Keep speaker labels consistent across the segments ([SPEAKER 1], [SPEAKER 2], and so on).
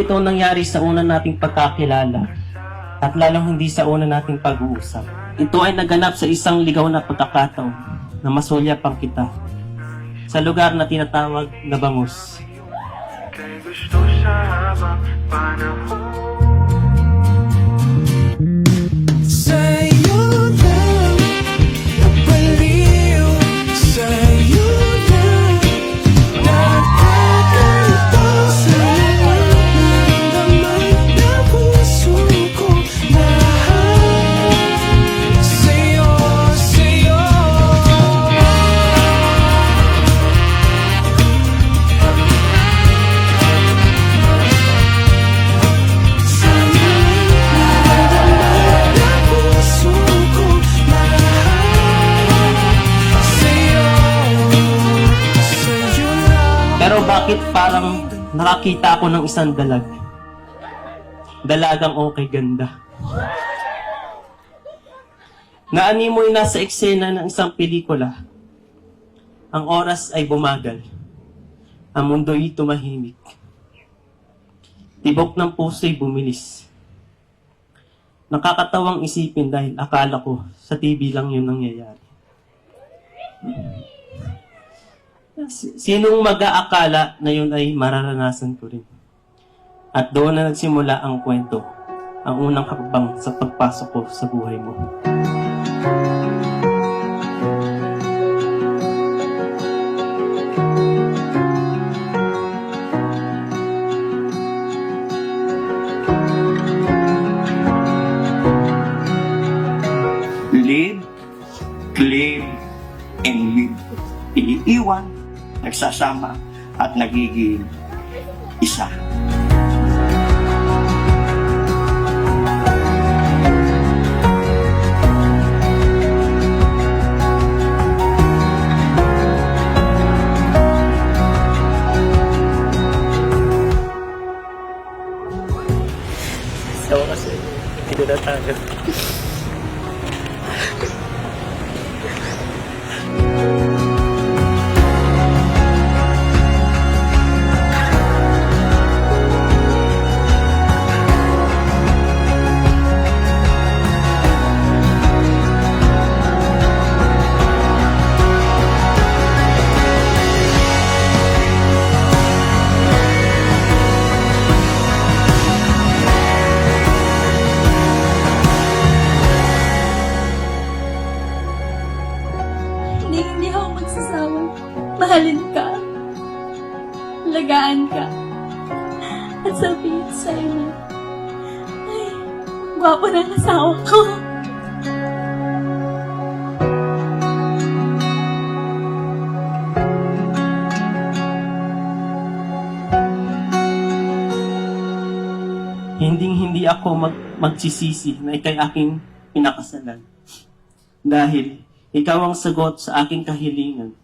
[SPEAKER 1] ito nangyari sa una nating pagkakilala at lalong hindi sa una nating pag-uusap. Ito ay naganap sa isang ligaw na pagkakataon na masulyapang kita sa lugar na tinatawag na Bangus.
[SPEAKER 2] Kay gusto siya habang panahon.
[SPEAKER 3] Sa'yo lang napaliw, sa'yo lang nakakita, sa'yo naramdaman na puso ko lahat. Sa'yo, sa'yo. Sa'yo naramdaman na puso ko lahat. Sa'yo, sa'yo lang.
[SPEAKER 1] Pero bakit parang nakakita ako ng isang dalag? Dalagang okay ganda. Naanimoy nasa eksena ng isang pelikula. Ang oras ay bumagal. Ang mundo'y tumahimik. Tibok ng puso'y bumilis. Nakakatawang isipin dahil akala ko sa TV lang yun nangyayari. Sinong mag-aakala na yun ay mararanasan ko rin? At doon na nagsimula ang kwento, ang unang hakbang sa pagpasok ko sa buhay mo.
[SPEAKER 4] Live, live, and live. Iniiwan, nagsasama, at nagiging isa.
[SPEAKER 1] So kasi, hindi na tayo.
[SPEAKER 5] Hindi ako magsasawang mahalin ka, alagaan ka, at sabihin sa'yo na, ay, gwapo ng asawa ko.
[SPEAKER 1] Hindi ako magsisisi na ikay aking pinakasalan. Dahil ikaw ang sagot sa aking kahilingan.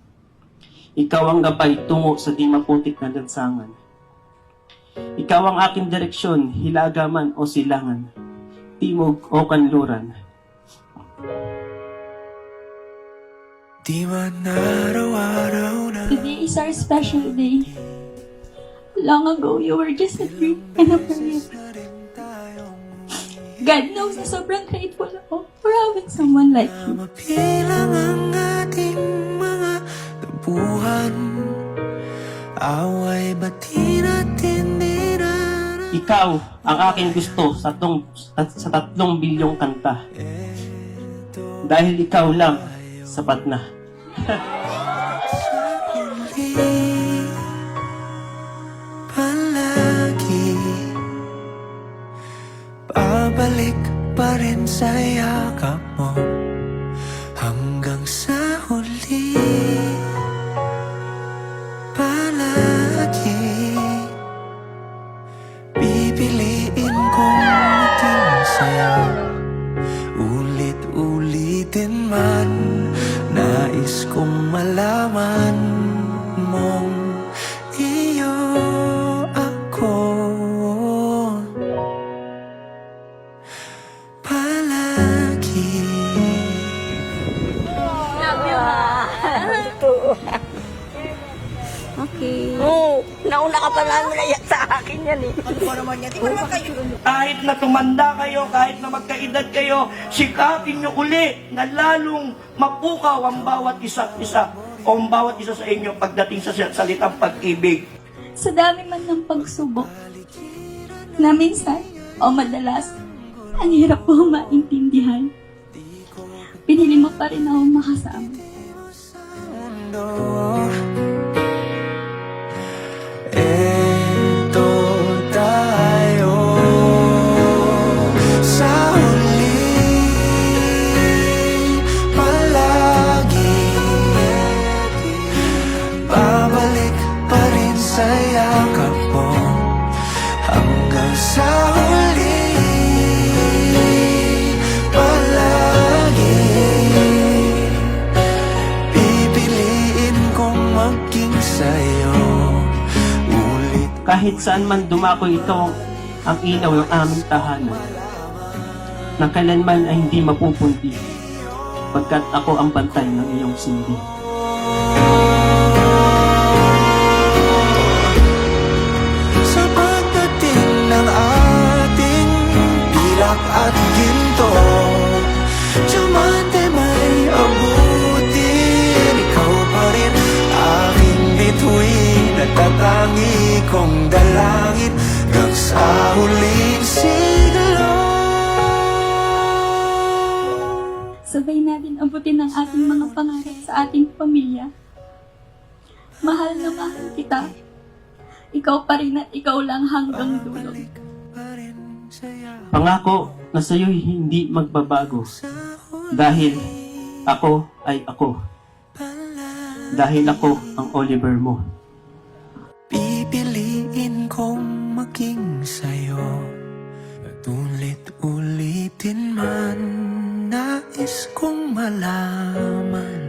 [SPEAKER 1] Ikaw ang gabay tungo sa di maputik na lansangan. Ikaw ang aking direksyon, hilaga man o silangan, timog o kanluran.
[SPEAKER 3] Di man araw-araw na
[SPEAKER 5] Today is our special day. Long ago, you were just a dream and a prayer. God knows na sobrang grateful ako for having someone like you.
[SPEAKER 3] mapilang ang ating mga tabuhan. Away bati natin
[SPEAKER 1] Ikaw ang aking gusto sa 3 bilyong kanta. Dahil ikaw lang, sapat na.
[SPEAKER 3] palagi babalik pa rin sa yakap mo hanggang sa huli. Palagi pipiliin kong maging sa'yo, ulit-ulitin man. Nais kong malaman mong iyo ako palagi.
[SPEAKER 5] Okay.
[SPEAKER 6] Oh, nauna ka pa namin na sa akin yan eh.
[SPEAKER 4] Kahit na tumanda kayo, kahit na magkaedad kayo, sikapin nyo uli na lalong mapukaw ang bawat isa't isa o ang bawat isa sa inyo pagdating sa salitang pag-ibig.
[SPEAKER 5] Sa dami man ng pagsubok, na minsan o madalas, ang hirap ko maintindihan. Pinili mo pa rin ako makasama.
[SPEAKER 3] mundo. Eto tayo sa huli, palagi babalik pa rin sa yakap mo hanggang sa huli. Palagi pipiliin kong maging sa'yo ulit.
[SPEAKER 1] Kahit saan man dumako ito ang ilaw ng aming tahanan, na kailanman ay hindi mapupunti, pagkat ako ang bantay ng iyong sindi.
[SPEAKER 3] Sa pagdating ng ating pilak at ginto, diamante may abutin. Ikaw pa rin aking bituin at tatangi kong dalangin hanggang sa huling siglo.
[SPEAKER 5] Sabay natin abutin ang ating mga pangarap sa ating pamilya. Mahal na mahal kita. Ikaw pa rin at ikaw lang hanggang dulo.
[SPEAKER 1] Pangako na sa'yo'y hindi magbabago, dahil ako ay ako. Dahil ako ang Oliver mo.
[SPEAKER 3] Pipiliin kong maging sa'yo at ulit-ulitin man. Nais kong malaman